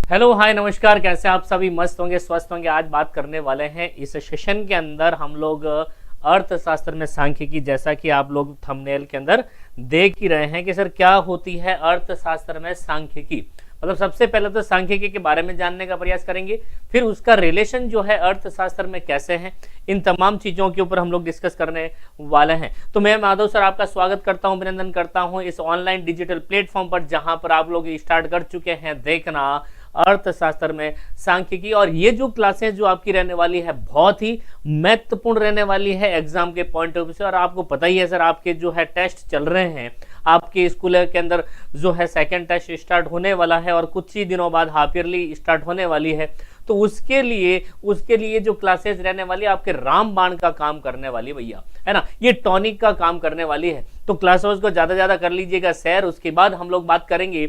Hello hi नमस्कार, कैसे आप सभी? मस्त होंगे, स्वस्थ होंगे। आज बात करने वाले हैं इस सेशन के अंदर हम लोग अर्थशास्त्र में सांख्यिकी, जैसा कि आप लोग थंबनेल के अंदर देख ही रहे हैं कि सर क्या होती है अर्थशास्त्र में सांख्यिकी। मतलब सबसे पहले तो सांख्यिकी के बारे में जानने का प्रयास करेंगे, फिर उसका रिलेशन जो है अर्थशास्त्र में कैसे है, इन तमाम चीजों के ऊपर हम लोग डिस्कस करने वाले हैं। तो मैं माधव सर आपका स्वागत करता हूं, अभिनंदन करता हूं इस ऑनलाइन डिजिटल प्लेटफॉर्म पर, जहां पर आप लोग स्टार्ट कर चुके हैं देखना अर्थशास्त्र में सांख्यिकी। और ये जो क्लासेस जो आपकी रहने वाली है बहुत ही महत्वपूर्ण रहने वाली है एग्जाम के पॉइंट ऑफ व्यू से। और आपको पता ही है सर, आपके जो है टेस्ट चल रहे हैं, आपके स्कूल के अंदर जो है सेकंड टेस्ट स्टार्ट होने वाला है और कुछ ही दिनों बाद हाफ ईयरली स्टार्ट होने वाली है। तो उसके लिए जो क्लासेस रहने वाली है आपके रामबाण का काम करने वाली भैया, है ना, ये टॉनिक का काम करने वाली है। तो क्लासेस को ज्यादा कर लीजिएगा शेयर। उसके बाद हम लोग बात करेंगे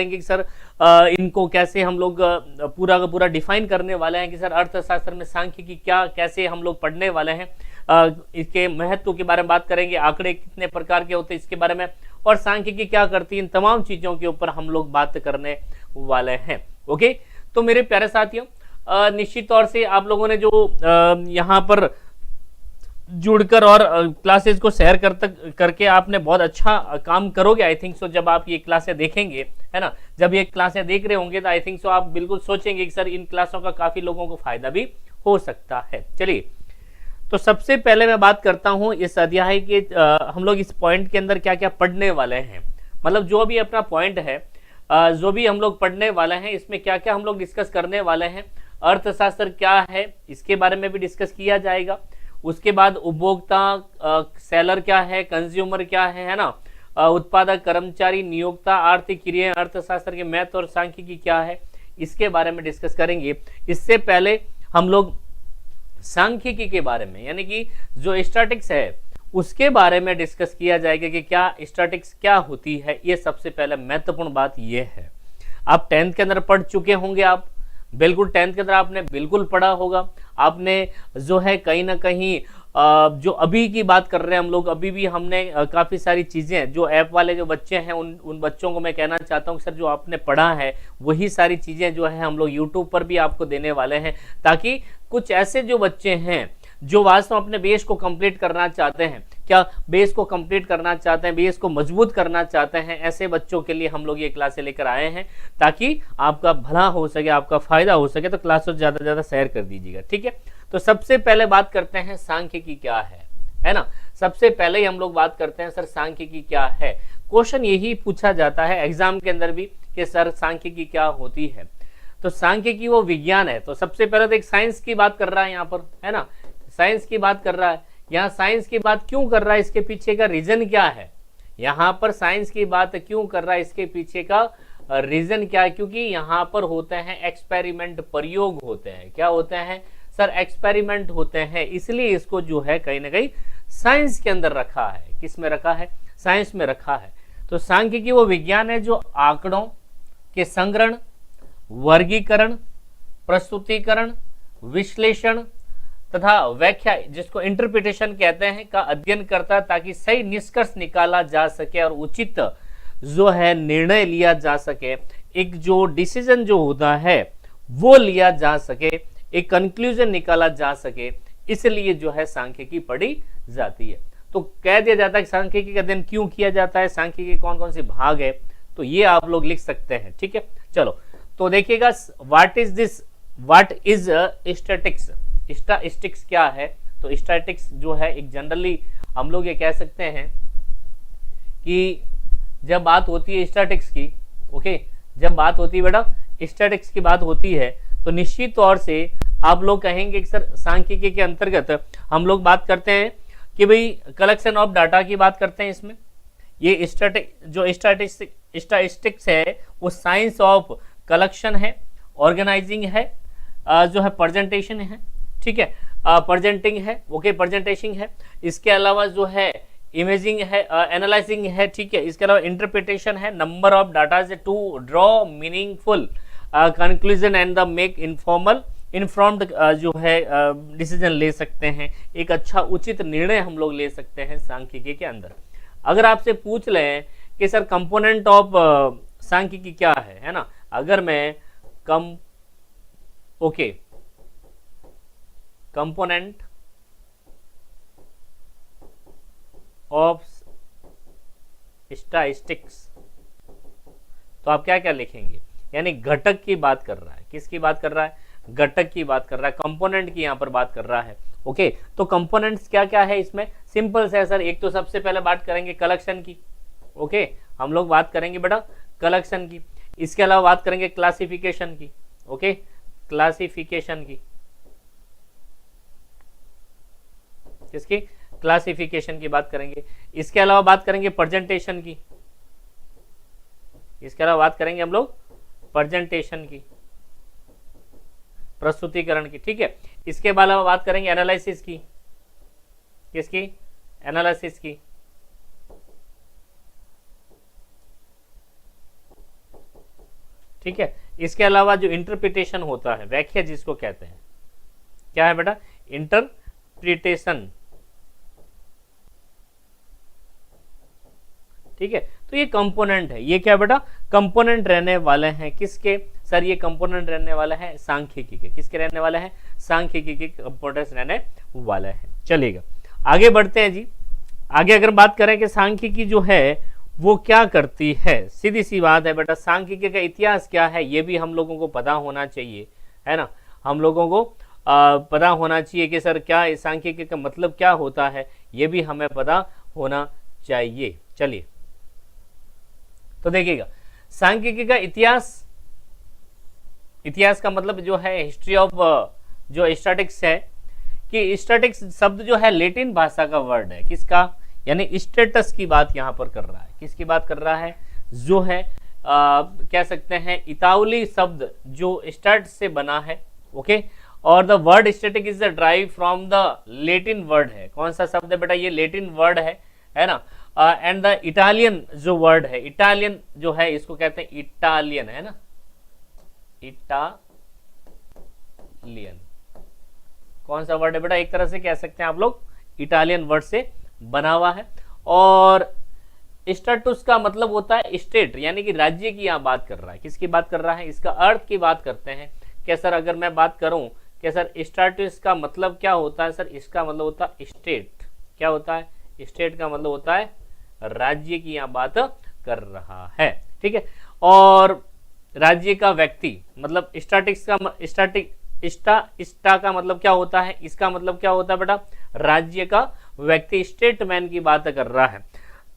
कि सर इनको कैसे हम लोग पूरा का पूरा डिफाइन करने वाले हैं कि सर अर्थशास्त्र में सांख्यिकी क्या, कैसे हम लोग पढ़ने वाले हैं, इसके महत्व के बारे में बात करेंगे, आंकड़े कितने प्रकार के होते हैं इसके बारे में, और सांख्यिकी क्या करती है, इन तमाम चीजों के ऊपर हम लोग बात करने वाले हैं। ओके, तो मेरे प्यारे साथियों, निश्चित तौर से आप लोगों ने जो यहाँ पर जुड़कर और क्लासेस को शेयर करके आपने बहुत अच्छा काम करोगे आई थिंक सो। जब आप ये क्लासें देखेंगे, है ना, जब ये क्लासें देख रहे होंगे तो आई थिंक सो आप बिल्कुल सोचेंगे कि सर इन क्लासों का काफी लोगों को फायदा भी हो सकता है। चलिए, तो सबसे पहले मैं बात करता हूं इस अध्याय के हम लोग इस पॉइंट के अंदर क्या क्या पढ़ने वाले हैं। मतलब जो भी अपना पॉइंट है, जो भी हम लोग पढ़ने वाले हैं, इसमें क्या क्या हम लोग डिस्कस करने वाले हैं। अर्थशास्त्र क्या है इसके बारे में भी डिस्कस किया जाएगा। उसके बाद उपभोक्ता, सेलर क्या है, कंज्यूमर क्या है ना, उत्पादक, कर्मचारी, नियोक्ता, आर्थिक क्रियाएं, अर्थशास्त्र के महत्व और सांख्यिकी क्या है, इसके बारे में डिस्कस करेंगे। इससे पहले हम लोग सांख्यिकी के बारे में, यानी कि जो स्टैटिस्टिक्स है उसके बारे में डिस्कस किया जाएगा कि क्या स्टैटिस्टिक्स क्या होती है। ये सबसे पहले महत्वपूर्ण बात ये है। आप 10th के अंदर पढ़ चुके होंगे, आप बिल्कुल 10th के अंदर आपने बिल्कुल पढ़ा होगा। आपने जो है कहीं ना कहीं जो अभी की बात कर रहे हैं हम लोग, अभी भी हमने काफ़ी सारी चीज़ें, जो ऐप वाले जो बच्चे हैं उन बच्चों को मैं कहना चाहता हूँ सर, जो आपने पढ़ा है वही सारी चीज़ें जो है हम लोग यूट्यूब पर भी आपको देने वाले हैं, ताकि कुछ ऐसे जो बच्चे हैं जो वास्तव में अपने बेस को कंप्लीट करना चाहते हैं, क्या बेस को कंप्लीट करना चाहते हैं, बेस को मजबूत करना चाहते हैं, ऐसे बच्चों के लिए हम लोग ये क्लासें लेकर आए हैं, ताकि आपका भला हो सके, आपका फायदा हो सके। तो क्लासेस ज़्यादा से ज़्यादा शेयर कर दीजिएगा, ठीक है। तो सबसे पहले बात करते हैं सांख्यिकी क्या है ना। सबसे पहले ही हम लोग बात करते हैं सर सांख्यिकी क्या है। क्वेश्चन यही पूछा जाता है एग्जाम के अंदर भी कि सर सांख्यिकी क्या होती है। तो सांख्यिकी वो विज्ञान है। तो सबसे पहले तो एक साइंस की बात कर रहा है यहाँ पर, है ना, साइंस की बात कर रहा है। यहाँ साइंस की बात क्यों कर रहा है, इसके पीछे का रीजन क्या है, यहाँ पर साइंस की बात क्यों कर रहा है, इसके पीछे का रीजन क्या है। क्योंकि यहाँ पर होते हैं एक्सपेरिमेंट, प्रयोग होते हैं। क्या होते हैं सर? एक्सपेरिमेंट होते हैं। इसलिए इसको जो है कहीं ना कहीं साइंस के अंदर रखा है। किस में रखा है? साइंस में रखा है। तो सांख्यिकी वो विज्ञान है जो आंकड़ों के संग्रहण, वर्गीकरण, प्रस्तुतिकरण, विश्लेषण तथा व्याख्या, जिसको इंटरप्रिटेशन कहते हैं, का अध्ययन करता है, ताकि सही निष्कर्ष निकाला जा सके और उचित जो है निर्णय लिया जा सके, एक जो डिसीजन जो होता है वो लिया जा सके, एक कंक्लूजन निकाला जा सके। इसलिए जो है सांख्यिकी पढ़ी जाती है। तो कह दिया जाता है कि सांख्यिकी का अध्ययन क्यों किया जाता है, सांख्यिकी कौन कौन से भाग है, तो ये आप लोग लिख सकते हैं, ठीक है। चलो, तो देखिएगा, व्हाट इज स्टैटिस्टिक्स। स्टैटिस्टिक्स क्या है? तो स्टैटिस्टिक्स जो है एक जनरली हम लोग ये कह सकते हैं कि जब बात होती है स्टैटिस्टिक्स की, ओके, जब बात होती है बेटा स्टैटिस्टिक्स की बात होती है, तो निश्चित तौर से आप लोग कहेंगे कि सर सांख्यिकी के अंतर्गत हम लोग बात करते हैं कि भाई कलेक्शन ऑफ डाटा की बात करते हैं। इसमें ये स्टैटिस्टिक्स है वो साइंस ऑफ कलेक्शन है, ऑर्गेनाइजिंग है, जो है प्रेजेंटेशन है, ठीक है, प्रेजेंटिंग है, ओके, प्रेजेंटेशन है। इसके अलावा जो है इमेजिंग है, एनालाइजिंग है, ठीक है। इसके अलावा इंटरप्रिटेशन है, number of data to draw meaningful conclusion and the make informed जो है डिसीजन ले सकते हैं। एक अच्छा उचित निर्णय हम लोग ले सकते हैं सांख्यिकी के अंदर। अगर आपसे पूछ लें कि सर कंपोनेंट ऑफ सांख्यिकी क्या है ना, अगर मैं कम ओके कंपोनेंट ऑफ स्टैटिस्टिक्स, तो आप क्या क्या लिखेंगे, यानी घटक की बात कर रहा है, किसकी बात कर रहा है, घटक की बात कर रहा है, कंपोनेंट की यहां पर बात कर रहा है। ओके, तो कंपोनेंट्स क्या क्या है इसमें, सिंपल से है सर। एक तो सबसे पहले बात करेंगे कलेक्शन की। ओके, हम लोग बात करेंगे बेटा कलेक्शन की। इसके अलावा बात करेंगे क्लासिफिकेशन की। ओके, क्लासिफिकेशन की, किसकी, क्लासिफिकेशन की बात करेंगे। इसके अलावा बात करेंगे प्रेजेंटेशन की। इसके अलावा बात करेंगे हम लोग प्रेजेंटेशन की, प्रस्तुतिकरण की। ठीक है, इसके अलावा बात करेंगे एनालिसिस की, किसकी, एनालिसिस की। ठीक है, इसके अलावा जो इंटरप्रिटेशन होता है, व्याख्या जिसको कहते हैं, क्या है बेटा, इंटरप्रिटेशन। ठीक है, तो ये कंपोनेंट है, ये क्या बेटा, कंपोनेंट रहने वाले हैं किसके सर, ये कंपोनेंट रहने वाला है सांख्यिकी के। किसके रहने वाला है, सांख्यिकी के कंपोनेंट्स रहने वाला है। चलिएगा आगे बढ़ते हैं जी। आगे अगर बात करें कि सांख्यिकी जो है वो क्या करती है, सीधी सी बात है बेटा, सांख्यिकी का इतिहास क्या है ये भी हम लोगों को पता होना चाहिए, है ना। हम लोगों को पता होना चाहिए कि सर क्या सांख्यिकी का मतलब क्या होता है, ये भी हमें पता होना चाहिए। चलिए तो देखिएगा, सांख्यिकी का इतिहास, इतिहास का मतलब जो है हिस्ट्री ऑफ जो स्टैटिक्स है, कि स्टैटिक्स शब्द जो है लैटिन भाषा का वर्ड है, किसका, यानी स्टेटस की बात यहां पर कर रहा है। किसकी बात कर रहा है, जो है कह सकते हैं इतावली शब्द जो स्टैट से बना है। ओके, और the word static is the drive from the Latin word है। कौन सा शब्द है बेटा, ये लैटिन वर्ड है ना। एंड द इटालियन जो वर्ड है, इटालियन जो है इसको कहते हैं इटालियन, है ना, इटालियन। कौन सा वर्ड है बेटा, एक तरह से कह सकते हैं आप लोग इटालियन वर्ड से बना हुआ है। और स्टेटस का मतलब होता है स्टेट, यानी कि राज्य की यहाँ बात कर रहा है। किसकी बात कर रहा है, इसका अर्थ की बात करते हैं। क्या सर, अगर मैं बात करूं कि सर स्टेटस का मतलब क्या होता है, सर इसका मतलब होता है स्टेट। क्या होता है, स्टेट का मतलब होता है राज्य की यहाँ बात कर रहा है। ठीक है, और राज्य का व्यक्ति, मतलब स्टैटिक्स का स्टा का मतलब क्या होता है, इसका मतलब क्या होता है बेटा, राज्य का व्यक्ति, स्टेटमैन की बात कर रहा है।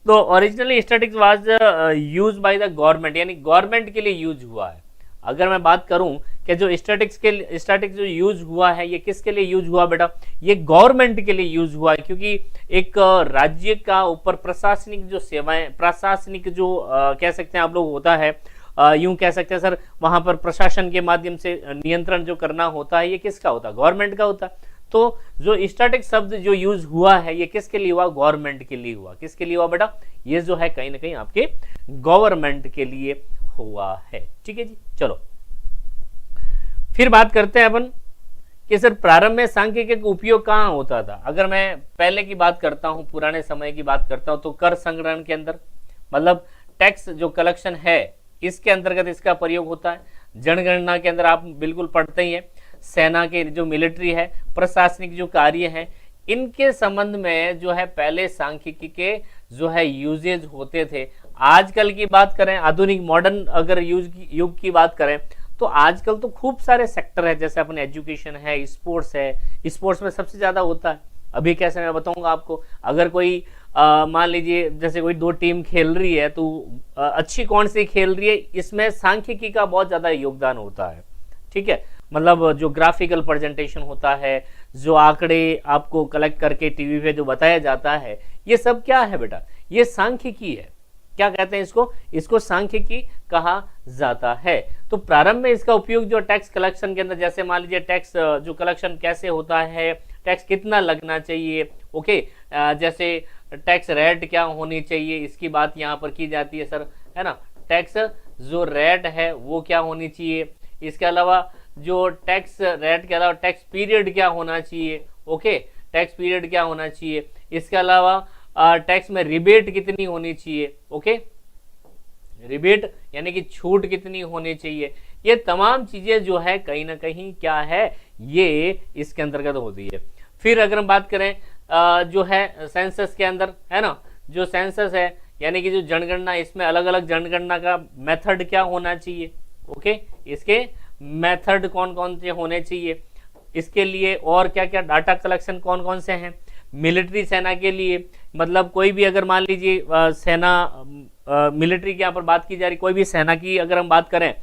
तो originally statics was use by the government, यानी गवर्नमेंट के लिए यूज हुआ है। अगर मैं बात करूं कि जो स्टैटिक्स जो यूज हुआ है, ये किसके लिए यूज हुआ बेटा, ये गवर्नमेंट के लिए यूज हुआ है, क्योंकि एक राज्य का ऊपर प्रशासनिक जो सेवाएं, प्रशासनिक जो कह सकते हैं आप लोग होता है, यूं कह सकते हैं सर, वहां पर प्रशासन के माध्यम से नियंत्रण जो करना होता है, ये किसका होता है, गवर्नमेंट का होता है। तो जो स्टैटिक शब्द जो यूज हुआ है, ये किसके लिए हुआ, गवर्नमेंट के लिए हुआ। किसके लिए हुआ बेटा, ये जो है कहीं ना कहीं आपके गवर्नमेंट के लिए हुआ है। ठीक है जी, चलो फिर बात करते हैं अपन कि सर प्रारंभ में सांख्यिकी का उपयोग कहाँ होता था। अगर मैं पहले की बात करता हूं, पुराने समय की बात करता हूं, तो कर संग्रहण के अंदर, मतलब टैक्स जो कलेक्शन है, इसके अंतर्गत इसका प्रयोग होता है। जनगणना के अंदर आप बिल्कुल पढ़ते ही हैं, सेना के जो मिलिट्री है, प्रशासनिक जो कार्य है, इनके संबंध में जो है पहले सांख्यिकी के जो है यूजेज होते थे। आजकल की बात करें, आधुनिक मॉडर्न अगर युग की बात करें, तो आजकल तो खूब सारे सेक्टर है, जैसे अपने एजुकेशन है, स्पोर्ट्स है, स्पोर्ट्स में सबसे ज्यादा होता है। अभी कैसे मैं बताऊंगा आपको, अगर कोई मान लीजिए जैसे कोई दो टीम खेल रही है, तो अच्छी कौन सी खेल रही है, इसमें सांख्यिकी का बहुत ज्यादा योगदान होता है। ठीक है, मतलब जो ग्राफिकल प्रेजेंटेशन होता है, जो आंकड़े आपको कलेक्ट करके टीवी पे जो बताया जाता है, ये सब क्या है बेटा, ये सांख्यिकी है। क्या कहते हैं इसको, इसको सांख्यिकी कहा जाता है। तो प्रारंभ में इसका उपयोग जो टैक्स कलेक्शन के अंदर, जैसे मान लीजिए टैक्स जो कलेक्शन कैसे होता है, टैक्स कितना लगना चाहिए, ओके, जैसे टैक्स रेट क्या होनी चाहिए, इसकी बात यहाँ पर की जाती है सर, है ना। टैक्स जो रेट है वो क्या होनी चाहिए, इसके अलावा जो टैक्स रेट के अलावा टैक्स पीरियड क्या होना चाहिए, ओके, टैक्स पीरियड क्या होना चाहिए, इसके अलावा टैक्स में रिबेट कितनी होनी चाहिए, ओके, रिबेट यानी कि छूट कितनी होनी चाहिए, ये तमाम चीजें जो है कहीं ना कहीं क्या है, ये इसके अंतर्गत होती है। फिर अगर हम बात करें जो है सेंसस के अंदर, है ना, जो सेंसस है यानी कि जो जनगणना, इसमें अलग अलग जनगणना का मेथड क्या होना चाहिए, ओके, इसके मेथड कौन कौन से होने चाहिए, इसके लिए और क्या क्या डाटा कलेक्शन कौन कौन से हैं। मिलिट्री सेना के लिए मतलब कोई भी अगर मान लीजिए सेना, मिलिट्री की यहाँ पर बात की जा रही, कोई भी सेना की अगर हम बात करें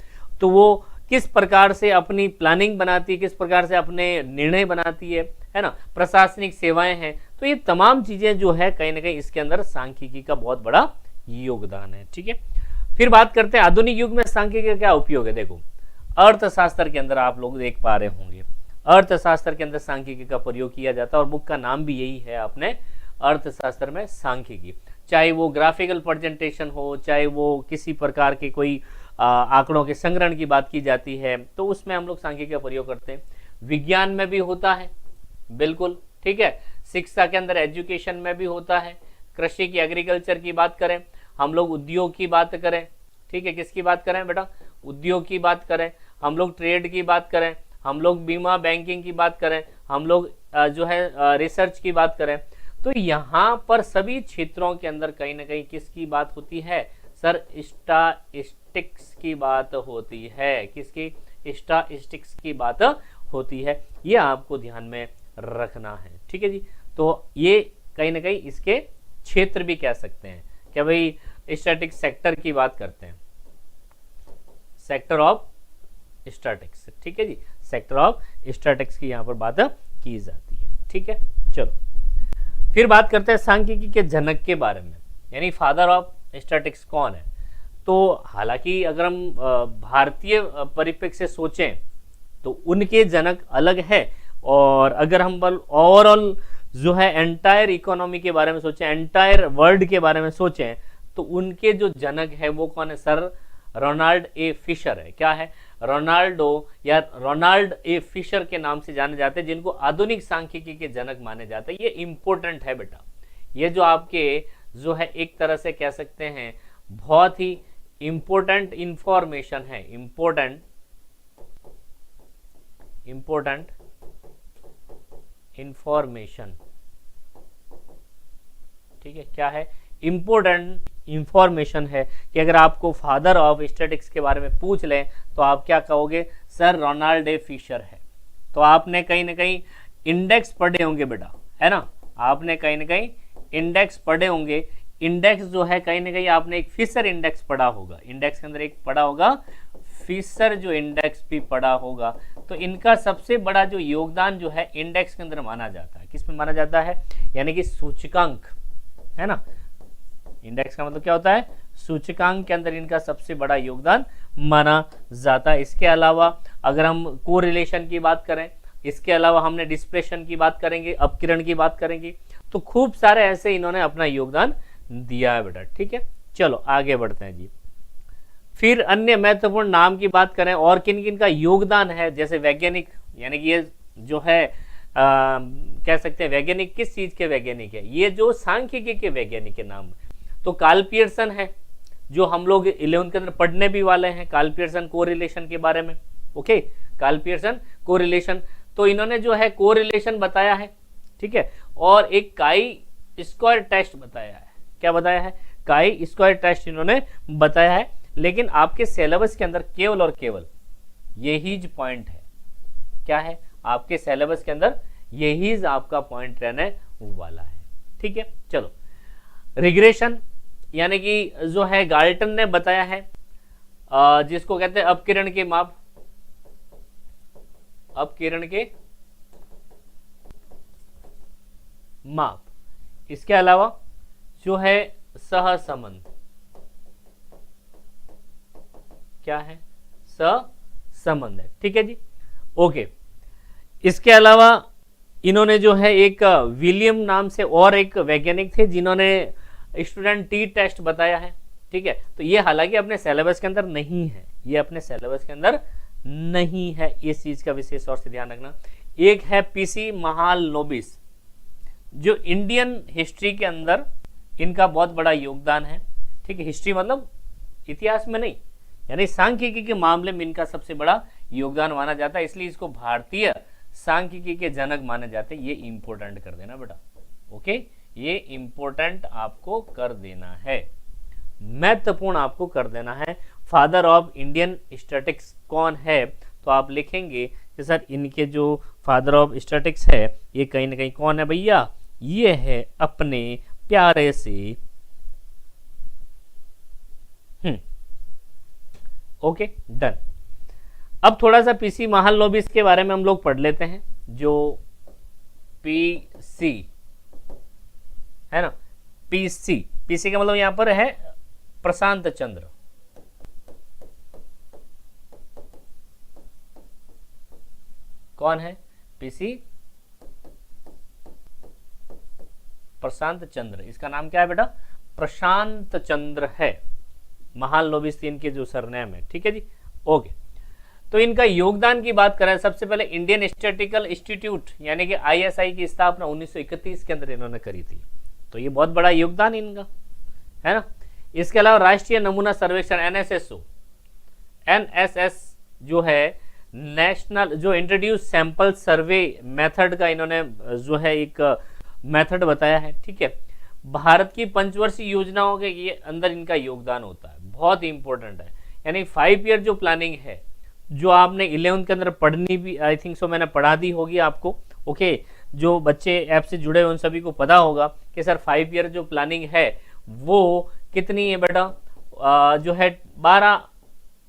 तो वो किस प्रकार से अपनी प्लानिंग बनाती है, किस प्रकार से अपने निर्णय बनाती है ना, प्रशासनिक सेवाएं हैं, तो ये तमाम चीजें जो है कहीं ना कहीं इसके अंदर सांख्यिकी का बहुत बड़ा योगदान है। ठीक है, फिर बात करते हैं आधुनिक युग में सांख्यिकी का क्या उपयोग है। देखो, अर्थशास्त्र के अंदर आप लोग देख पा रहे होंगे, अर्थशास्त्र के अंदर सांख्यिकी का प्रयोग किया जाता है और बुक का नाम भी यही है अपने, अर्थशास्त्र में सांख्यिकी। चाहे वो ग्राफिकल प्रेजेंटेशन हो, चाहे वो किसी प्रकार के कोई आंकड़ों के संग्रहण की बात की जाती है, तो उसमें हम लोग सांख्यिकी का प्रयोग करते हैं। विज्ञान में भी होता है, बिल्कुल ठीक है, शिक्षा के अंदर एजुकेशन में भी होता है, कृषि की, एग्रीकल्चर की बात करें, हम लोग उद्योग की बात करें, ठीक है, किसकी बात करें बेटा, उद्योग की बात करें, हम लोग ट्रेड की बात करें, हम लोग बीमा बैंकिंग की बात करें, हम लोग जो है रिसर्च की बात करें, तो यहाँ पर सभी क्षेत्रों के अंदर कहीं ना कहीं किसकी बात होती है सर, स्टैटिस्टिक्स की बात होती है। किसकी? स्टैटिस्टिक्स की बात होती है, ये आपको ध्यान में रखना है। ठीक है जी, तो ये कहीं ना कहीं इसके क्षेत्र भी कह सकते हैं क्या भाई, स्टैटिक्स सेक्टर की बात करते हैं, सेक्टर ऑफ स्टैटिक्स। ठीक है जी, सेक्टर ऑफ स्टैटिक्स की यहाँ पर बात की जाती है। ठीक है, चलो फिर बात करते हैं सांख्यिकी के जनक के बारे में, यानी फादर ऑफ स्टैटिक्स कौन है। तो हालांकि अगर हम भारतीय परिप्रेक्ष्य से सोचें तो उनके जनक अलग है, और अगर हम ओवरऑल जो है एंटायर इकोनॉमी के बारे में सोचें, एंटायर वर्ल्ड के बारे में सोचें, तो उनके जो जनक है वो कौन है सर, रोनाल्ड ए फिशर है। क्या है? रोनाल्डो या रोनाल्ड ए फिशर के नाम से जाने जाते हैं, जिनको आधुनिक सांख्यिकी के जनक माने जाते हैं। ये इंपॉर्टेंट है बेटा, ये जो आपके जो है एक तरह से कह सकते हैं बहुत ही इंपॉर्टेंट इंफॉर्मेशन है, इंपॉर्टेंट इंफॉर्मेशन। ठीक है, क्या है? इंपॉर्टेंट इंफॉर्मेशन है कि अगर आपको फादर ऑफ स्टैटिस्टिक्स के बारे में पूछ लें तो आप क्या कहोगे सर, रोनाल्ड ए फिशर है। तो आपने कहीं ना कहीं इंडेक्स पढ़े होंगे बेटा, है ना, आपने कहीं ना कहीं इंडेक्स पढ़े होंगे। इंडेक्स जो है कहीं ना कहीं आपने एक फिशर इंडेक्स पढ़ा होगा, इंडेक्स के अंदर एक पढ़ा होगा फिशर जो इंडेक्स भी पढ़ा होगा। तो इनका सबसे बड़ा जो योगदान जो है इंडेक्स के अंदर माना जाता है। किस में माना जाता है? यानी कि सूचकांक, है ना, इंडेक्स का मतलब क्या होता है? सूचकांक के अंदर इनका सबसे बड़ा योगदान माना जाता है। इसके अलावा अगर हम कोरिलेशन की बात करें, इसके अलावा हमने डिस्प्लेशन की बात करेंगे, अपकिरण की बात करेंगे, तो खूब सारे ऐसे इन्होंने अपना योगदान दिया है बेटा। ठीक है, चलो आगे बढ़ते हैं जी। फिर अन्य महत्वपूर्ण नाम की बात करें और किन किन का योगदान है, जैसे वैज्ञानिक, यानी कि ये जो है कह सकते हैं वैज्ञानिक किस चीज के वैज्ञानिक है, ये जो सांख्यिकी के वैज्ञानिक के नाम। तो कार्ल पियर्सन है, जो हम लोग 11th के अंदर पढ़ने भी वाले हैं, कार्ल पियर्सन कोरिलेशन के बारे में। ओके, कार्ल पियर्सन कोरिलेशन, तो इन्होंने जो है कोरिलेशन बताया है, ठीक है, और एक काई स्क्वायर टेस्ट बताया है। क्या बताया है? काई स्क्वायर टेस्ट इन्होंने बताया है। लेकिन आपके सिलेबस के अंदर केवल और केवल यही पॉइंट है। क्या है? आपके सिलेबस के अंदर यही आपका पॉइंट रहने वाला है। ठीक है, चलो रिग्रेशन, यानी कि जो है गाल्टन ने बताया है, जिसको कहते हैं अपकिरण के माप, अपकिरण के माप। इसके अलावा जो है सहसंबंध, क्या है? सहसंबंध है। ठीक है जी, ओके। इसके अलावा इन्होंने जो है एक विलियम नाम से और एक वैज्ञानिक थे जिन्होंने स्टूडेंट टी टेस्ट बताया है। ठीक है, तो ये हालांकि अपने सिलेबस के अंदर नहीं है, ये अपने सिलेबस के अंदर नहीं है, इस चीज का विशेष तौर से ध्यान रखना। एक है पीसी महालनोबिस, जो इंडियन हिस्ट्री के अंदर इनका बहुत बड़ा योगदान है। ठीक है, हिस्ट्री मतलब इतिहास में नहीं, यानी सांख्यिकी के मामले में इनका सबसे बड़ा योगदान माना जाता है, इसलिए इसको भारतीय सांख्यिकी के जनक माने जाते हैं। ये इंपॉर्टेंट कर देना बेटा, ओके, ये इंपॉर्टेंट आपको कर देना है, महत्वपूर्ण आपको कर देना है। फादर ऑफ इंडियन स्टैटिक्स कौन है, तो आप लिखेंगे कि सर इनके जो फादर ऑफ स्टैटिक्स है ये कहीं ना कहीं कौन है भैया, ये है अपने प्यारे से ओके डन। अब थोड़ा सा पीसी महालनोबिस के बारे में हम लोग पढ़ लेते हैं। जो पीसी है ना, पीसी, पीसी का मतलब यहां पर है प्रशांत चंद्र, कौन है पीसी प्रशांत चंद्र, इसका नाम क्या है बेटा, प्रशांत चंद्र है। महालनोबिस इनके जो सरनेम है, ठीक है जी, ओके। तो इनका योगदान की बात करें, सबसे पहले इंडियन स्टैटिस्टिकल इंस्टीट्यूट यानी कि आईएसआई की स्थापना 1931 के अंदर इन्होंने करी थी, तो ये बहुत बड़ा योगदान इनका है ना। इसके अलावा राष्ट्रीय नमूना सर्वेक्षण एनएसएस जो है नेशनल जो इंट्रोड्यूस सैंपल सर्वे मेथड का इन्होंने जो है एक मेथड बताया है, ठीक है। भारत की पंचवर्षीय योजनाओं के ये अंदर इनका योगदान होता है, बहुत इंपॉर्टेंट है। यानी 5 ईयर जो प्लानिंग है, जो आपने 11th के अंदर पढ़नी भी आई थिंक सो मैंने पढ़ा दी होगी आपको, ओके। जो बच्चे ऐप से जुड़े हुए उन सभी को पता होगा कि सर 5 ईयर जो प्लानिंग है वो कितनी है बेटा, जो है 12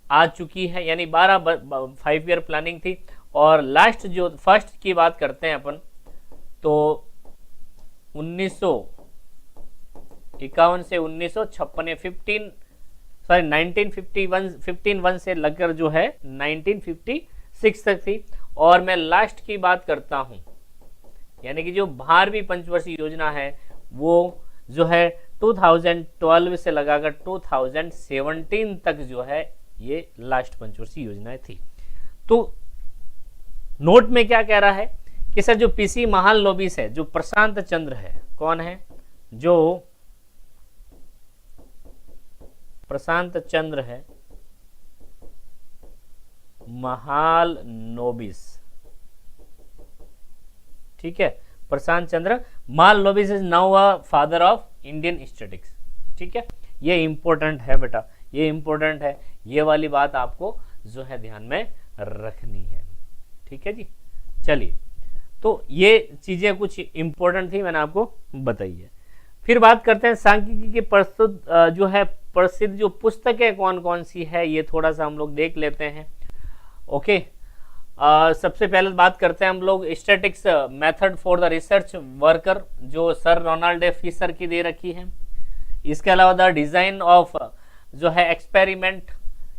आ चुकी है, यानी 12 5 ईयर प्लानिंग थी। और लास्ट जो फर्स्ट की बात करते हैं अपन, तो 1951 से 1956 1951 से लगकर जो है 1956 तक थी। और मैं लास्ट की बात करता हूं, यानी कि जो 12वीं पंचवर्षीय योजना है वो जो है 2012 से लगाकर 2017 तक जो है ये लास्ट पंचवर्षीय योजनाएं थी। तो नोट में क्या कह रहा है कि सर जो पीसी महालनोबिस है, जो प्रशांत चंद्र है, कौन है, जो प्रशांत चंद्र है महालनोबिस, ठीक है, Prasanta Chandra Mahalanobis is now a father of Indian statistics, ठीक है। ये इंपॉर्टेंट है बेटा, ये इंपॉर्टेंट है, ये वाली बात आपको जो है ध्यान में रखनी है, ठीक है जी। चलिए, तो ये चीजें कुछ इंपॉर्टेंट थी, मैंने आपको बताई है। फिर बात करते हैं सांख्यिकी के प्रस्तुत जो है प्रसिद्ध जो पुस्तकें कौन कौन सी है, ये थोड़ा सा हम लोग देख लेते हैं, ओके। सबसे पहले बात करते हैं हम लोग statics method for the research worker, जो सर रोनाल्ड ए फिशर की दे रखी है। इसके अलावा द डिजाइन ऑफ जो है एक्सपेरिमेंट,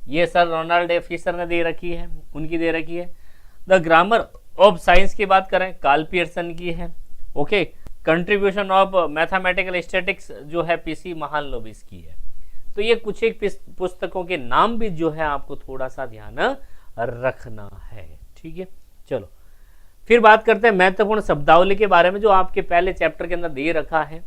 ये सर रोनाल्ड ए फिशर ने दे रखी है, उनकी दे रखी है। द ग्रामर ऑफ साइंस की बात करें, कार्ल पियर्सन की है, okay. Contribution of mathematical statics जो है पीसी महालनोबिस की है। तो ये कुछ एक पुस्तकों के नाम भी जो है आपको थोड़ा सा ध्यान रखना है, ठीक है। चलो फिर बात करते हैं महत्वपूर्ण शब्दावली के बारे में, जो आपके पहले चैप्टर के अंदर दे रखा है,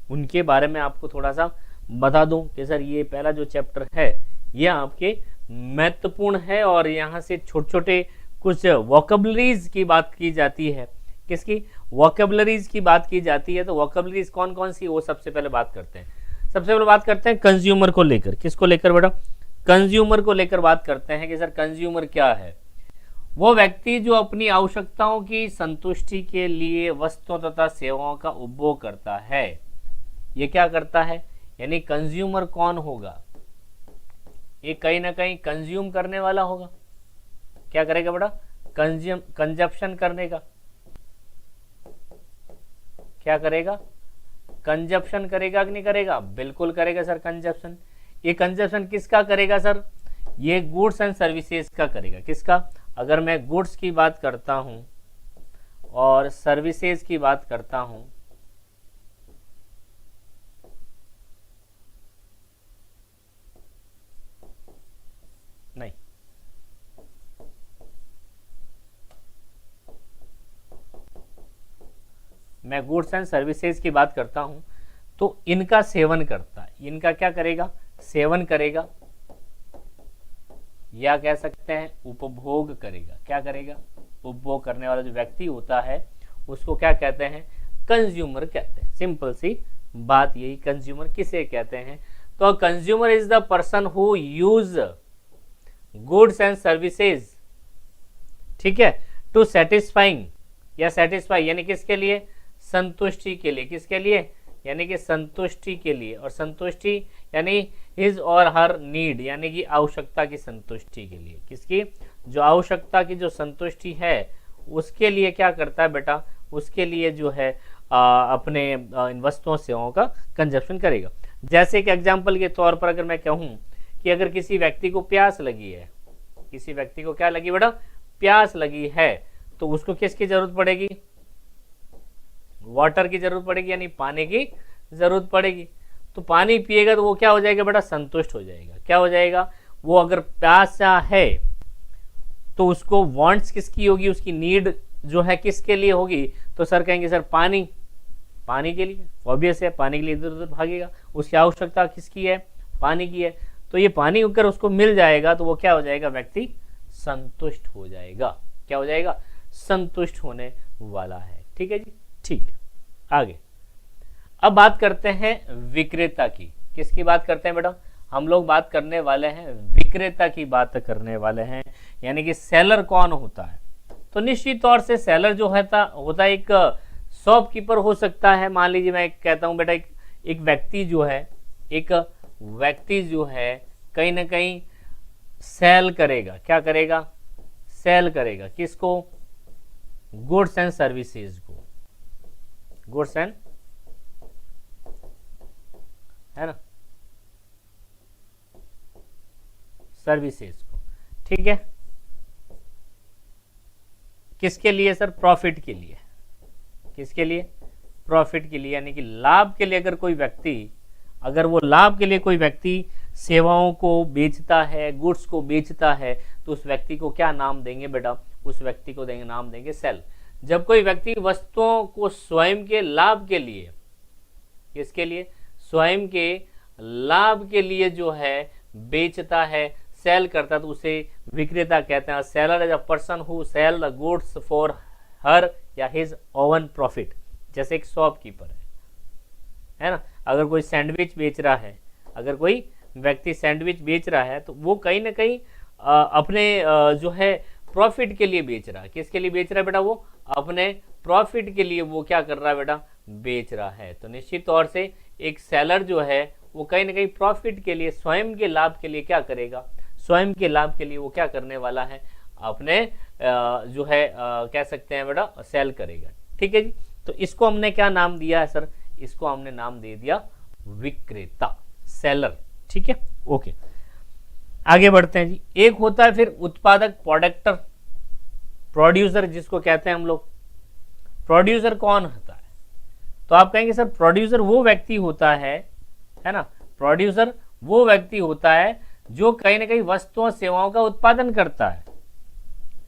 उनके बारे में आपको थोड़ा सा बता दूं कि सर ये पहला जो चैप्टर है ये आपके महत्वपूर्ण है, और यहाँ से छोटे छोटे कुछ वोकैबुलरीज की बात की जाती है। किसकी? वोकैबुलरीज की बात की जाती है। तो वोकैबुलरीज कौन कौन सी, वो सबसे पहले बात करते हैं। सबसे पहले बात करते हैं कंज्यूमर को लेकर। किसको लेकर बेटा? कंज्यूमर को लेकर बात करते हैं कि सर कंज्यूमर क्या है। वो व्यक्ति जो अपनी आवश्यकताओं की संतुष्टि के लिए वस्तुओं तथा सेवाओं का उपभोग करता है। ये क्या करता है, यानी कंज्यूमर कौन होगा? ये कहीं ना कहीं कंज्यूम करने वाला होगा। क्या करेगा बेटा? कंजप्शन करने का। क्या करेगा? कंजप्शन करेगा कि नहीं करेगा? बिल्कुल करेगा सर कंजप्शन। ये कंजप्शन किसका करेगा सर? ये गुड्स एंड सर्विसेज का करेगा। किसका? अगर मैं गुड्स की बात करता हूं और सर्विसेज की बात करता हूं, नहीं, मैं गुड्स एंड सर्विसेज की बात करता हूं तो इनका सेवन करता है। इनका क्या करेगा? सेवन करेगा। या कह सकते हैं उपभोग करेगा। क्या करेगा? उपभोग करने वाला जो व्यक्ति होता है उसको क्या कहते हैं? कंज्यूमर कहते हैं। सिंपल सी बात यही, कंज्यूमर किसे कहते हैं? तो consumer is the person who use goods and services, ठीक है, टू सेटिस्फाइंग या सेटिस्फाई यानी किसके लिए? संतुष्टि के लिए। किसके लिए? यानी कि संतुष्टि के लिए। और संतुष्टि यानी हिज और हर नीड यानी कि आवश्यकता की संतुष्टि के लिए। किसकी? जो आवश्यकता की जो संतुष्टि है उसके लिए क्या करता है बेटा? उसके लिए जो है अपने इन वस्तुओं सेवाओं का कंजप्शन करेगा। जैसे कि एग्जाम्पल के तौर पर अगर मैं कहूं कि अगर किसी व्यक्ति को प्यास लगी है, किसी व्यक्ति को क्या लगी बेटा? प्यास लगी है, तो उसको किसकी जरूरत पड़ेगी? वाटर की जरूरत पड़ेगी, यानी पानी की जरूरत पड़ेगी। तो पानी पिएगा तो वो क्या हो जाएगा बेटा? संतुष्ट हो जाएगा। क्या हो जाएगा? वो अगर प्यासा है तो उसको वांट्स किसकी होगी? उसकी नीड जो है किसके लिए होगी? तो सर कहेंगे सर पानी, पानी के लिए। ऑब्वियस है, पानी के लिए इधर उधर भागेगा। उसकी आवश्यकता किसकी है? पानी की है। तो ये पानी अगर उसको मिल जाएगा तो वो क्या हो जाएगा? व्यक्ति संतुष्ट हो जाएगा। क्या हो जाएगा? संतुष्ट होने वाला है। ठीक है जी, ठीक। आगे अब बात करते हैं विक्रेता की। किसकी बात करते हैं बेटा? हम लोग बात करने वाले हैं विक्रेता की बात करने वाले हैं, यानी कि सेलर कौन होता है? तो निश्चित तौर से सेलर जो होता है एक शॉपकीपर हो सकता है। मान लीजिए मैं कहता हूं बेटा एक व्यक्ति जो है, एक व्यक्ति जो है कहीं ना कहीं सेल करेगा। क्या करेगा? सेल करेगा। किसको? गुड्स एंड सर्विसेज को। गुड्स एंड, है ना, सर्विसेज को। ठीक है, किसके लिए सर? प्रॉफिट के लिए। किसके लिए? प्रॉफिट के लिए, यानी कि लाभ के लिए। अगर कोई व्यक्ति, अगर वो लाभ के लिए कोई व्यक्ति सेवाओं को बेचता है, गुड्स को बेचता है, तो उस व्यक्ति को क्या नाम देंगे बेटा? उस व्यक्ति को देंगे, नाम देंगे सेल। जब कोई व्यक्ति वस्तुओं को स्वयं के लाभ के लिए, किसके लिए? स्वयं के लाभ के लिए जो है बेचता है, सेल करता है, तो उसे विक्रेता कहते हैं। Seller is a person who sell the goods for her या हिज ओवन प्रॉफिट। जैसे एक शॉपकीपर है ना, अगर कोई सैंडविच बेच रहा है, अगर कोई व्यक्ति सैंडविच बेच रहा है, तो वो कहीं ना कहीं अपने जो है प्रॉफिट के लिए बेच रहा है। किसके लिए बेच रहा है बेटा? वो अपने प्रॉफिट के लिए वो क्या कर रहा है बेटा? बेच रहा है। तो निश्चित तौर से एक सेलर जो है वो कहीं ना कहीं प्रॉफिट के लिए, स्वयं के लाभ के लिए क्या करेगा? स्वयं के लाभ के लिए वो क्या करने वाला है? अपने जो है कह सकते हैं बेटा सेल करेगा। ठीक है जी, तो इसको हमने क्या नाम दिया है सर? इसको हमने नाम दे दिया विक्रेता, सेलर। ठीक है, ओके, आगे बढ़ते हैं जी। एक होता है फिर उत्पादक, प्रोडक्टर, प्रोड्यूसर जिसको कहते हैं हम लोग। प्रोड्यूसर कौन होता है? तो आप कहेंगे सर प्रोड्यूसर वो व्यक्ति होता है ना, प्रोड्यूसर वो व्यक्ति होता है जो कहीं ना कहीं वस्तुओं सेवाओं का उत्पादन करता है।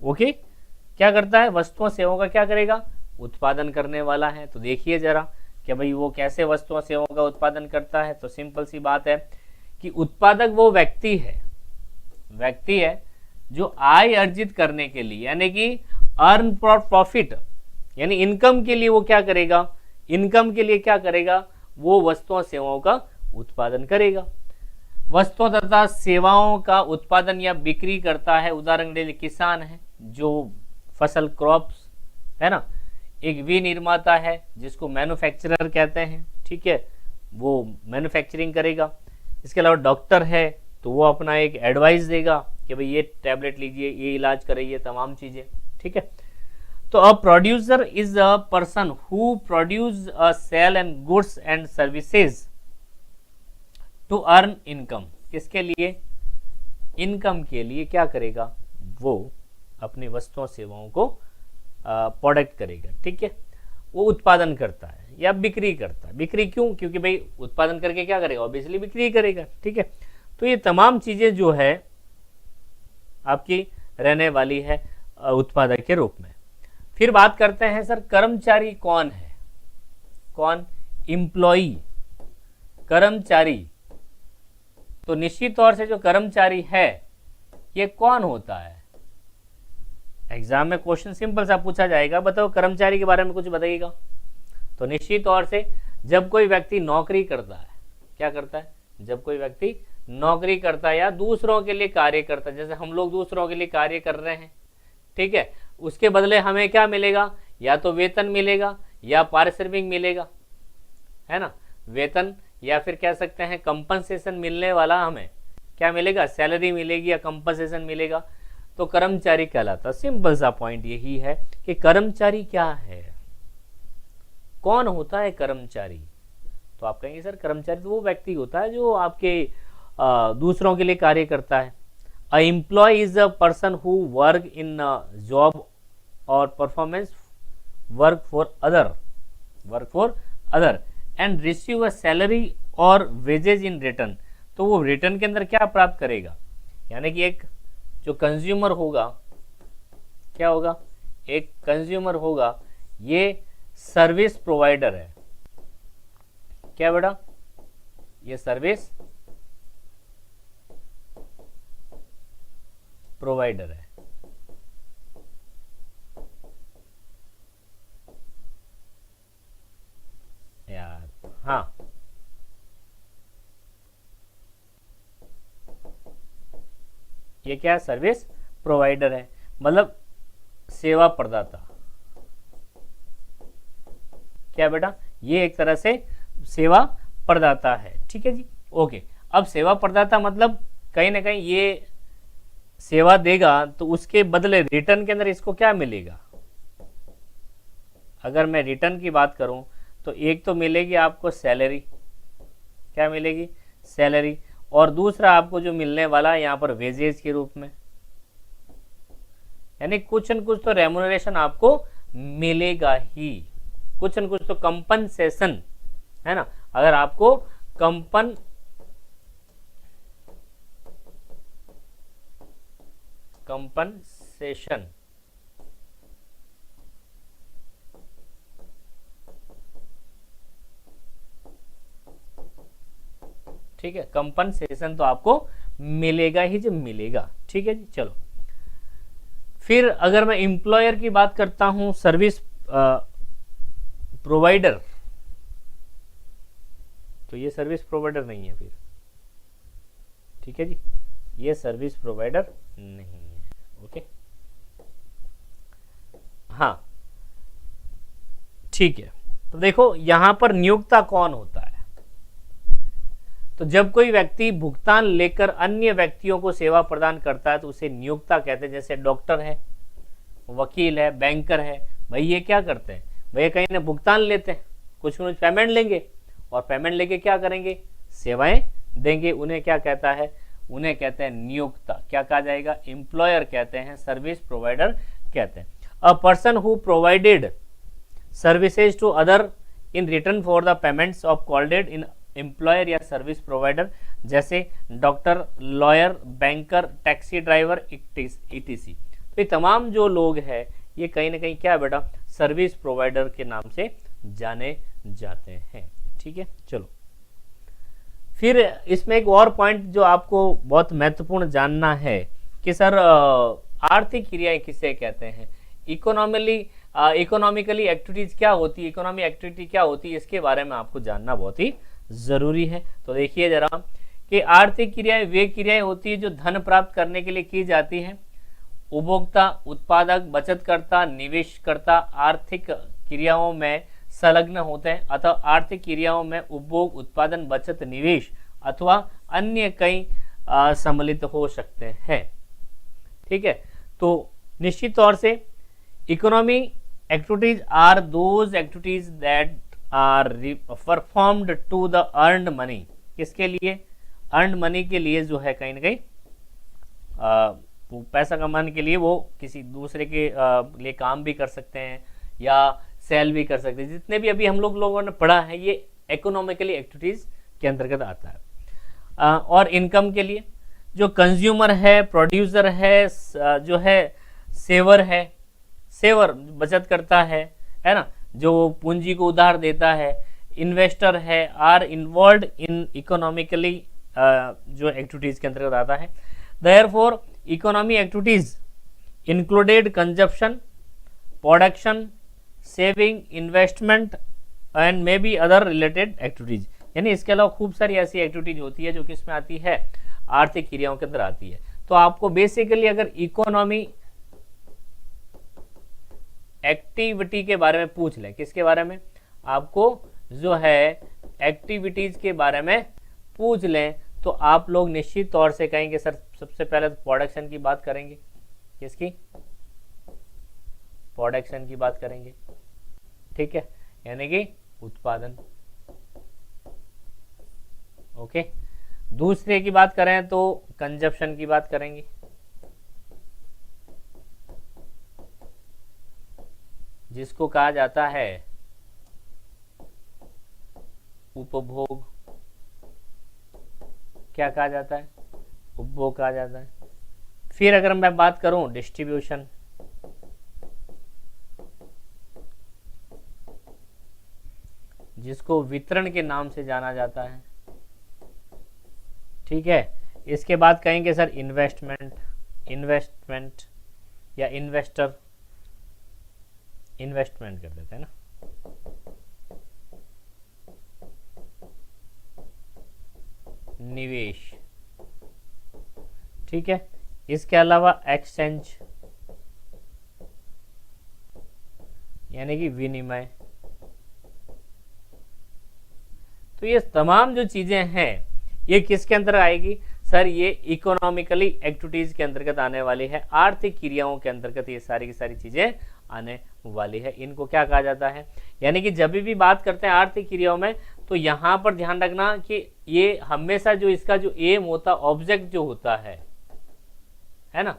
ओके, क्या करता है? वस्तुओं सेवाओं का क्या करेगा? उत्पादन करने वाला है। तो देखिए जरा कि भाई वो कैसे वस्तुओं सेवाओं का उत्पादन करता है। तो सिंपल सी बात है कि उत्पादक वो व्यक्ति है जो आय अर्जित करने के लिए, यानी कि अर्न प्रॉफिट, यानी इनकम के लिए वो क्या करेगा? इनकम के लिए क्या करेगा? वो वस्तुओं सेवाओं का उत्पादन करेगा। वस्तुओं तथा सेवाओं का उत्पादन या बिक्री करता है। उदाहरण के लिए किसान है जो फसल क्रॉप्स है ना, एक विनिर्माता है जिसको मैन्युफैक्चरर कहते हैं। ठीक है, वो मैन्युफैक्चरिंग करेगा। इसके अलावा डॉक्टर है तो वो अपना एक एडवाइस देगा कि भाई ये टैबलेट लीजिए, ये इलाज करिए, तमाम चीजें। ठीक है, तो a producer is a person who produce a sell and goods and services to earn income. किसके लिए? इनकम के लिए क्या करेगा? वो अपनी वस्तुओं सेवाओं को प्रोडक्ट करेगा। ठीक है, वो उत्पादन करता है या बिक्री करता है। बिक्री क्यों? क्योंकि भाई उत्पादन करके क्या करेगा? ऑब्वियसली बिक्री करेगा। ठीक है, तो ये तमाम चीजें जो है आपकी रहने वाली है उत्पादक के रूप में। फिर बात करते हैं सर कर्मचारी कौन है? कौन? एम्प्लॉई, कर्मचारी। तो निश्चित तौर से जो कर्मचारी है ये कौन होता है? एग्जाम में क्वेश्चन सिंपल सा पूछा जाएगा, बताओ कर्मचारी के बारे में कुछ बताइएगा। तो निश्चित तौर से जब कोई व्यक्ति नौकरी करता है, क्या करता है? जब कोई व्यक्ति नौकरी करता है या दूसरों के लिए कार्य करता है, जैसे हम लोग दूसरों के लिए कार्य कर रहे हैं, ठीक है, उसके बदले हमें क्या मिलेगा? या तो वेतन मिलेगा या पारिश्रमिक मिलेगा, है ना। वेतन या फिर कह सकते हैं कंपनसेशन मिलने वाला, हमें क्या मिलेगा? सैलरी मिलेगी या कंपनसेशन मिलेगा, तो कर्मचारी कहलाता। सिंपल सा पॉइंट यही है कि कर्मचारी क्या है, कौन होता है कर्मचारी? तो आप कहेंगे सर कर्मचारी तो वो व्यक्ति होता है जो आपके दूसरों के लिए कार्य करता है। A employ is a person who work in job और performance work for other and receive a salary और वेजेज इन रिटर्न। तो वो रिटर्न के अंदर क्या प्राप्त करेगा? यानी कि एक जो कंज्यूमर होगा, क्या होगा? एक कंज्यूमर होगा, ये सर्विस प्रोवाइडर है। क्या बेटा? ये सर्विस प्रोवाइडर है। यार हाँ, ये क्या है? सर्विस प्रोवाइडर है, मतलब सेवा प्रदाता। क्या बेटा? ये एक तरह से सेवा प्रदाता है, ठीक है जी, ओके। अब सेवा प्रदाता मतलब कहीं ना कहीं ये सेवा देगा, तो उसके बदले रिटर्न के अंदर इसको क्या मिलेगा? अगर मैं रिटर्न की बात करूं तो एक तो मिलेगी आपको सैलरी, क्या मिलेगी? सैलरी। और दूसरा आपको जो मिलने वाला है यहाँ पर वेजेज के रूप में, यानी कुछ न कुछ तो रेम्युनरेशन आपको मिलेगा ही, कुछ न कुछ तो कंपनसेशन, है ना। अगर आपको कंपनसेशन, ठीक है, कंपनसेशन तो आपको मिलेगा ही, जो मिलेगा, ठीक है जी। चलो फिर अगर मैं एम्प्लॉयर की बात करता हूं, सर्विस प्रोवाइडर, तो ये सर्विस प्रोवाइडर नहीं है फिर, ठीक है जी, ये सर्विस प्रोवाइडर नहीं है, ओके। हाँ ठीक है, तो देखो यहां पर नियोक्ता कौन होता है? तो जब कोई व्यक्ति भुगतान लेकर अन्य व्यक्तियों को सेवा प्रदान करता है तो उसे नियोक्ता कहते हैं। जैसे डॉक्टर है, वकील है, बैंकर है, भाई ये क्या करते हैं? भैया कहीं ना भुगतान लेते हैं, कुछ पेमेंट लेंगे और पेमेंट लेके क्या करेंगे? सेवाएं देंगे। उन्हें क्या कहता है? उन्हें कहते हैं नियोक्ता। क्या कहा जाएगा? एम्प्लॉयर कहते हैं, सर्विस प्रोवाइडर कहते हैं। A person who provided services to other in return for the payments of called in employer या सर्विस प्रोवाइडर, जैसे doctor, lawyer, banker, taxi driver, ETC. तो ये तमाम जो लोग हैं ये कहीं ना कहीं क्या है बेटा? सर्विस प्रोवाइडर के नाम से जाने जाते हैं, ठीक है। चलो फिर इसमें एक और पॉइंट जो आपको बहुत महत्वपूर्ण जानना है कि सर आर्थिक क्रियाएं किसे कहते हैं? इकोनॉमिकली एक्टिविटीज क्या होती है, इकोनॉमी एक्टिविटी क्या होती है, इसके बारे में आपको जानना बहुत ही जरूरी है। तो देखिए जरा कि आर्थिक क्रियाएं वे क्रियाएं होती है जो धन प्राप्त करने के लिए की जाती हैं। उपभोक्ता, उत्पादक, बचतकर्ता, निवेशकर्ता आर्थिक क्रियाओं में संलग्न होते हैं। अतः आर्थिक क्रियाओं में उपभोग, उत्पादन, बचत, निवेश अथवा अन्य कई सम्मिलित हो सकते हैं, ठीक है। तो निश्चित तौर से economy activities are those activities that are performed to the earned money. किसके लिए? अर्नड मनी के लिए, जो है कहीं ना कहीं वो पैसा कमाने के लिए वो किसी दूसरे के लिए काम भी कर सकते हैं या सेल भी कर सकते हैं। जितने भी अभी हम लोगों ने पढ़ा है ये इकोनॉमिकली एक्टिविटीज के अंतर्गत आता है। और इनकम के लिए जो कंज्यूमर है, प्रोड्यूसर है, जो है सेवर बचत करता है ना, जो पूंजी को उधार देता है, इन्वेस्टर है, आर इन्वॉल्व इन इकोनॉमिकली जो एक्टिविटीज के अंतर्गत आता है। Therefore economy activities included consumption, production, saving, investment and may be other related activities. यानी इसके अलावा खूब सारी ऐसी एक्टिविटीज होती है जो किसमें आती है, आर्थिक क्रियाओं के अंदर आती है। तो आपको बेसिकली अगर इकोनॉमी एक्टिविटी के बारे में पूछ लें, किसके बारे में, आपको जो है एक्टिविटीज के बारे में पूछ लें, तो आप लोग निश्चित तौर से कहेंगे सर सबसे पहले तो प्रोडक्शन की बात करेंगे। किसकी, प्रोडक्शन की बात करेंगे, ठीक है, यानी कि उत्पादन। ओके, दूसरे की बात करें तो कंजप्शन की बात करेंगे, जिसको कहा जाता है उपभोग। क्या कहा जाता है, उपभोग कहा जाता है। फिर अगर मैं बात करूं डिस्ट्रीब्यूशन, जिसको वितरण के नाम से जाना जाता है, ठीक है। इसके बाद कहेंगे सर इन्वेस्टमेंट, इन्वेस्टमेंट या इन्वेस्टर, इन्वेस्टमेंट कर देते हैं ना, निवेश, ठीक है। इसके अलावा एक्सचेंज यानी कि विनिमय। तो ये तमाम जो चीजें हैं ये किसके अंदर आएगी सर, ये इकोनॉमिकली एक्टिविटीज के अंतर्गत आने वाली है, आर्थिक क्रियाओं के अंतर्गत ये सारी की सारी चीजें आने वाली है। इनको क्या कहा जाता है, यानी कि जब भी बात करते हैं आर्थिक क्रियाओं में, तो यहां पर ध्यान रखना कि ये हमेशा जो इसका जो एम होता, ऑब्जेक्ट जो होता है ना,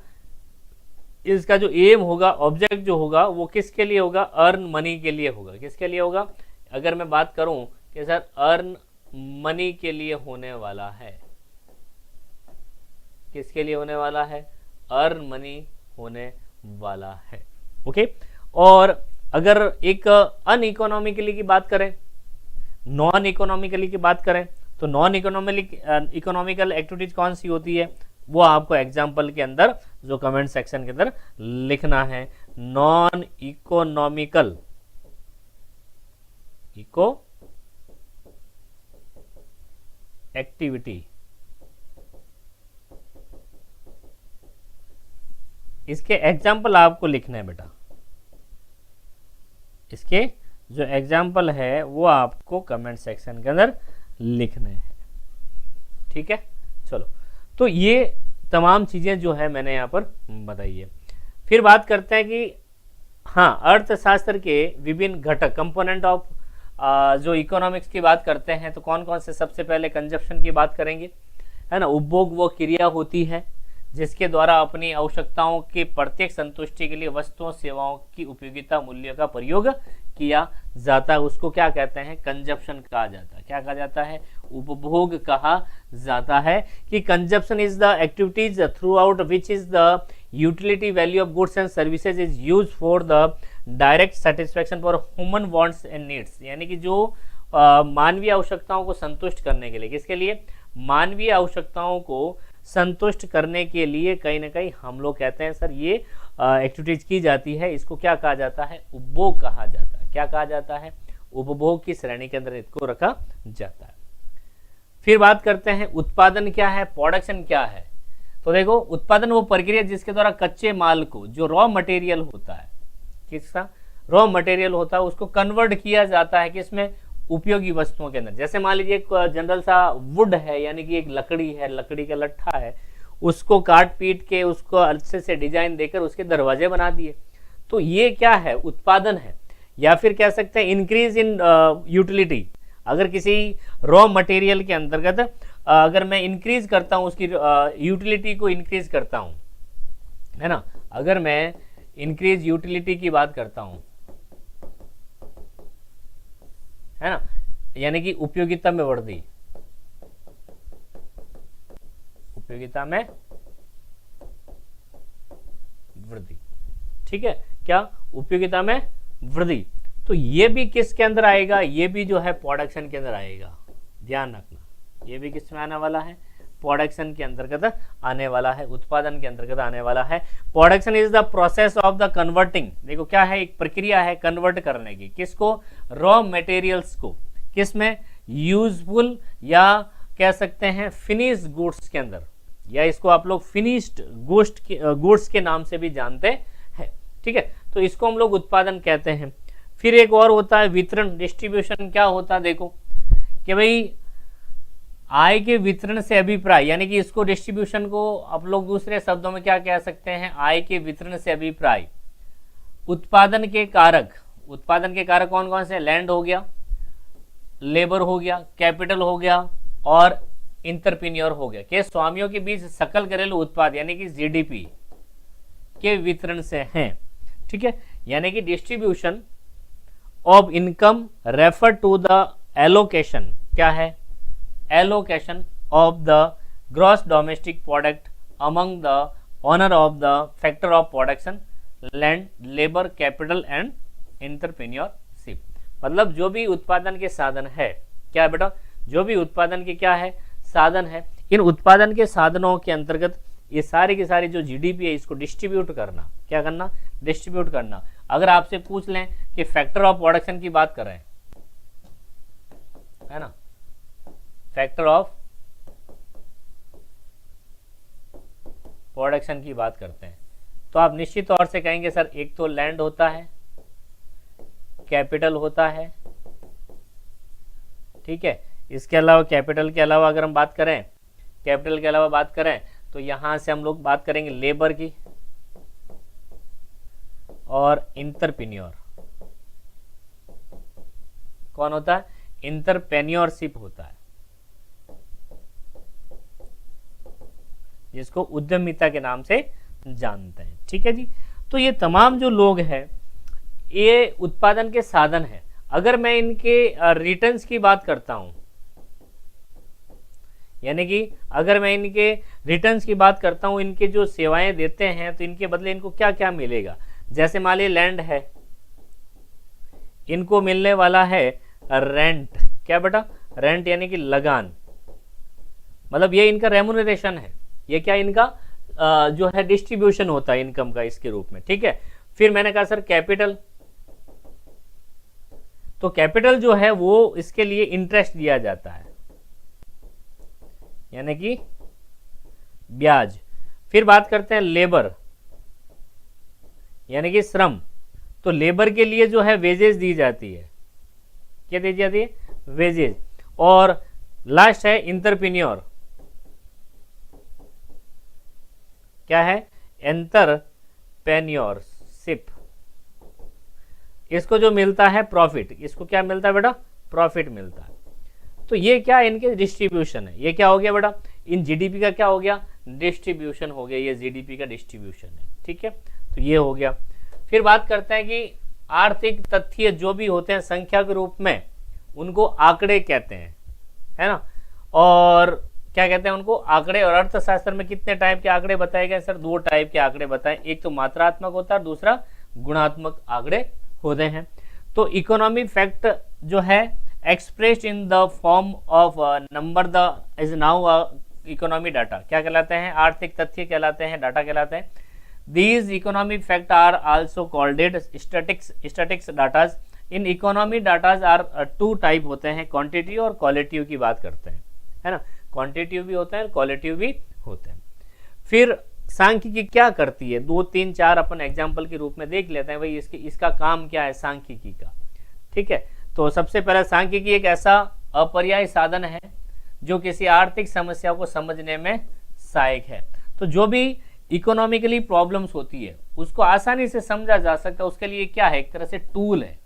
इसका जो एम होगा, ऑब्जेक्ट जो होगा वो किसके लिए होगा, अर्न मनी के लिए होगा। किसके लिए होगा, अगर मैं बात करूं कि सर अर्न मनी के लिए होने वाला है, किसके लिए होने वाला है, अर्न मनी होने वाला है। ओके, और अगर एक अन इकोनॉमिकली की बात करें, नॉन इकोनॉमिकली की बात करें, तो नॉन इकोनॉमिकल एक्टिविटीज कौन सी होती है, वो आपको एग्जाम्पल के अंदर जो कमेंट सेक्शन के अंदर लिखना है। नॉन इकोनॉमिकल एक्टिविटी, इसके एग्जाम्पल आपको लिखना है बेटा, इसके जो एग्जाम्पल है वो आपको कमेंट सेक्शन के अंदर लिखने हैं, ठीक है। चलो, तो ये तमाम चीजें जो है मैंने यहाँ पर बताई है। फिर बात करते हैं कि हाँ, अर्थशास्त्र के विभिन्न घटक, कंपोनेंट ऑफ जो इकोनॉमिक्स की बात करते हैं, तो कौन कौन से, सबसे पहले कंजप्शन की बात करेंगे, है ना। उपभोग वो क्रिया होती है जिसके द्वारा अपनी आवश्यकताओं के प्रत्येक संतुष्टि के लिए वस्तुओं सेवाओं की उपयोगिता मूल्य का प्रयोग किया जाता है, उसको क्या कहते हैं, कंजप्शन कहा जाता है। क्या कहा जाता है, उपभोग कहा जाता है। कि consumption is the activities through out which is the utility value of goods and services is use for the direct satisfaction for human wants and needs, यानी कि जो मानवीय आवश्यकताओं को संतुष्ट करने के लिए, किसके लिए, मानवीय आवश्यकताओं को संतुष्ट करने के लिए कहीं ना कहीं हम लोग कहते हैं सर ये एक्टिविटीज की जाती है, इसको क्या कहा जाता है, उपभोग कहा जाता है। क्या कहा जाता है, उपभोग की श्रेणी के अंदर इसको रखा जाता है। फिर बात करते हैं उत्पादन क्या है, प्रोडक्शन क्या है। तो देखो, उत्पादन वो प्रक्रिया जिसके द्वारा कच्चे माल को, जो रॉ मटेरियल होता है, किसका रॉ मटेरियल होता है, उसको कन्वर्ट किया जाता है किसमें, उपयोगी वस्तुओं के अंदर। जैसे मान लीजिए एक जनरल सा वुड है, यानी कि एक लकड़ी है, लकड़ी का लट्ठा है, उसको काट पीट के उसको अच्छे से डिजाइन देकर उसके दरवाजे बना दिए, तो ये क्या है, उत्पादन है। या फिर कह सकते हैं इंक्रीज इन यूटिलिटी, अगर किसी रॉ मटेरियल के अंतर्गत अगर मैं इंक्रीज करता हूं, उसकी यूटिलिटी को इंक्रीज करता हूं, है ना, अगर मैं इंक्रीज यूटिलिटी की बात करता हूं, है ना, यानी कि उपयोगिता में वृद्धि, उपयोगिता में वृद्धि, ठीक है, क्या, उपयोगिता में वृद्धि। तो ये भी किसके अंदर आएगा, ये भी जो है प्रोडक्शन के अंदर आएगा, ध्यान रखना, ये भी किस में आने वाला है, प्रोडक्शन के अंतर्गत आने वाला है, उत्पादन के अंतर्गत आने वाला है। Production is the process of the converting, देखो क्या है, एक प्रक्रिया है कन्वर्ट करने की, किसको, रॉ मटेरियल्स को, किसमें, यूजफुल या कह सकते हैं फिनिश गुड्स के अंदर, या इसको आप लोग फिनिश्ड गुड्स के नाम से भी जानते हैं, ठीक है। तो इसको हम लोग उत्पादन कहते हैं। फिर एक और होता है वितरण, डिस्ट्रीब्यूशन। क्या होता है, देखो कि भाई आय के वितरण से अभिप्राय, यानी कि इसको डिस्ट्रीब्यूशन को आप लोग दूसरे शब्दों में क्या कह सकते हैं, आय के वितरण से अभिप्राय उत्पादन के कारक। उत्पादन के कारक कौन कौन से, लैंड हो गया, लेबर हो गया, कैपिटल हो गया और इंटरप्रीन्योर हो गया, के स्वामियों के बीच सकल घरेलू उत्पाद यानी कि जीडीपी के वितरण से हैं, ठीक है। यानी कि distribution of income refer to the allocation, क्या है, allocation of the gross domestic product among the owner of the factor of production, land, labour, capital and entrepreneurship. मतलब जो भी उत्पादन के साधन है, क्या है बेटा, जो भी उत्पादन के क्या है, साधन है, इन उत्पादन के साधनों के अंतर्गत ये सारी की सारी जो जीडीपी है इसको डिस्ट्रीब्यूट करना, क्या करना, डिस्ट्रीब्यूट करना। अगर आपसे पूछ लें कि फैक्टर ऑफ प्रोडक्शन की बात कर रहे हैं, है ना, फैक्टर ऑफ प्रोडक्शन की बात करते हैं, तो आप निश्चित तौर से कहेंगे सर एक तो लैंड होता है, कैपिटल होता है, ठीक है। इसके अलावा कैपिटल के अलावा अगर हम बात करें, कैपिटल के अलावा बात करें तो यहां से हम लोग बात करेंगे लेबर की और इंटरप्रेन्योर। कौन होता है, इंटरप्रेन्योरशिप होता है, जिसको उद्यमिता के नाम से जानते हैं, ठीक है जी। तो ये तमाम जो लोग हैं ये उत्पादन के साधन हैं। अगर मैं इनके रिटर्न्स की बात करता हूं, यानी कि अगर मैं इनके रिटर्न्स की बात करता हूं, इनके जो सेवाएं देते हैं तो इनके बदले इनको क्या क्या मिलेगा। जैसे मान लीजिए लैंड है, इनको मिलने वाला है रेंट, क्या बेटा, रेंट यानी कि लगान, मतलब ये इनका रेमुनरेशन है, ये क्या इनका जो है डिस्ट्रीब्यूशन होता है इनकम का इसके रूप में, ठीक है। फिर मैंने कहा सर कैपिटल, तो कैपिटल जो है वो इसके लिए इंटरेस्ट दिया जाता है, यानी कि ब्याज। फिर बात करते हैं लेबर यानी कि श्रम, तो लेबर के लिए जो है वेजेस दी जाती है, क्या दी जाती है, वेजेस। और लास्ट है इंटरप्रेन्योर, क्या है, एंटरप्रेन्योरशिप, इसको जो मिलता है प्रॉफिट, इसको क्या मिलता है बेटा, प्रॉफिट मिलता है। तो ये क्या इनके डिस्ट्रीब्यूशन है, ये क्या हो गया बेटा, इन जीडीपी का क्या हो गया, डिस्ट्रीब्यूशन हो गया, ये जीडीपी का डिस्ट्रीब्यूशन है, ठीक है। तो ये हो गया। फिर बात करते हैं कि आर्थिक तथ्य जो भी होते हैं संख्या के रूप में, उनको आंकड़े कहते हैं, है ना। और क्या कहते हैं उनको, आंकड़े। और अर्थशास्त्र में कितने टाइप के आंकड़े बताए गए सर, दो टाइप के आंकड़े बताए, एक तो मात्रात्मक होता है, दूसरा गुणात्मक आंकड़े होते हैं। तो इकोनॉमी फैक्ट जो है expressed in the form of number the is now economy data, क्या कहलाते हैं, आर्थिक तथ्य कहलाते हैं, डाटा कहलाते हैं। These economy fact are also called statistics datas. इन economy datas are two type होते हैं, क्वांटिटी और क्वालिटिव की बात करते हैं, है ना, क्वांटिटिव भी होते हैं, क्वालिटिव भी होते हैं। फिर सांख्यिकी क्या करती है, 2 3 4 अपन एग्जाम्पल के रूप में देख लेते हैं भाई इसका काम क्या है सांख्यिकी का, ठीक है। तो सबसे पहले सांख्यिकी एक ऐसा अपरिहार्य साधन है जो किसी आर्थिक समस्या को समझने में सहायक है। तो जो भी इकोनॉमिकली प्रॉब्लम्स होती है उसको आसानी से समझा जा सकता है, उसके लिए क्या है, एक तरह से टूल है,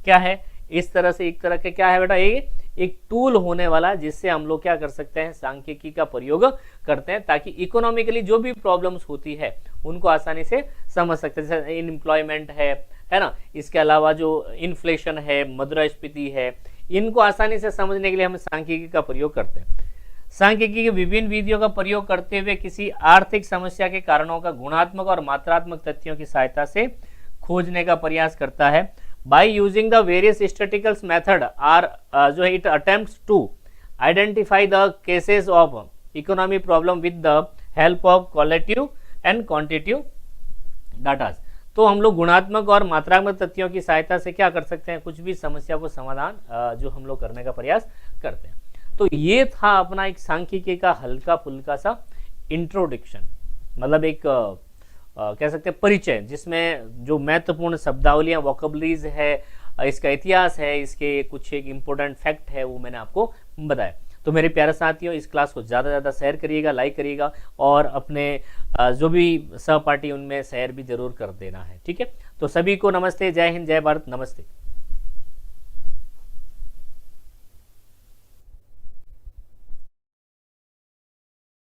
क्या है, इस तरह से एक तरह के क्या है बेटा, ये एक टूल होने वाला जिससे हम लोग क्या कर सकते हैं, सांख्यिकी का प्रयोग करते हैं ताकि इकोनॉमिकली जो भी प्रॉब्लम्स होती है उनको आसानी से समझ सकते हैं। जैसे अनएम्प्लॉयमेंट है ना, इसके अलावा जो इन्फ्लेशन है, मुद्रास्फीति है, इनको आसानी से समझने के लिए हम सांख्यिकी का प्रयोग करते हैं। सांख्यिकी की विभिन्न विधियों का प्रयोग करते हुए किसी आर्थिक समस्या के कारणों का गुणात्मक और मात्रात्मक तथ्यों की सहायता से खोजने का प्रयास करता है। By using the various statistical method are जो है it attempts to identify the cases of economy problem with the help of qualitative and quantitative data. तो हम लोग गुणात्मक और मात्रात्मक तथ्यों की सहायता से क्या कर सकते हैं, कुछ भी समस्या को समाधान जो हम लोग करने का प्रयास करते हैं। तो ये था अपना एक सांख्यिकी का हल्का फुल्का सा इंट्रोडक्शन, मतलब एक कह सकते हैं परिचय, जिसमें जो महत्वपूर्ण शब्दावलियां वोकैबुलरीज है, इसका इतिहास है, इसके कुछ एक इम्पोर्टेंट फैक्ट है, वो मैंने आपको बताया। तो मेरे प्यारे साथियों, इस क्लास को ज़्यादा से ज़्यादा शेयर करिएगा, लाइक करिएगा, और अपने जो भी सहपाठी उनमें शेयर भी जरूर कर देना है। ठीक है, तो सभी को नमस्ते, जय हिंद, जय भारत, नमस्ते।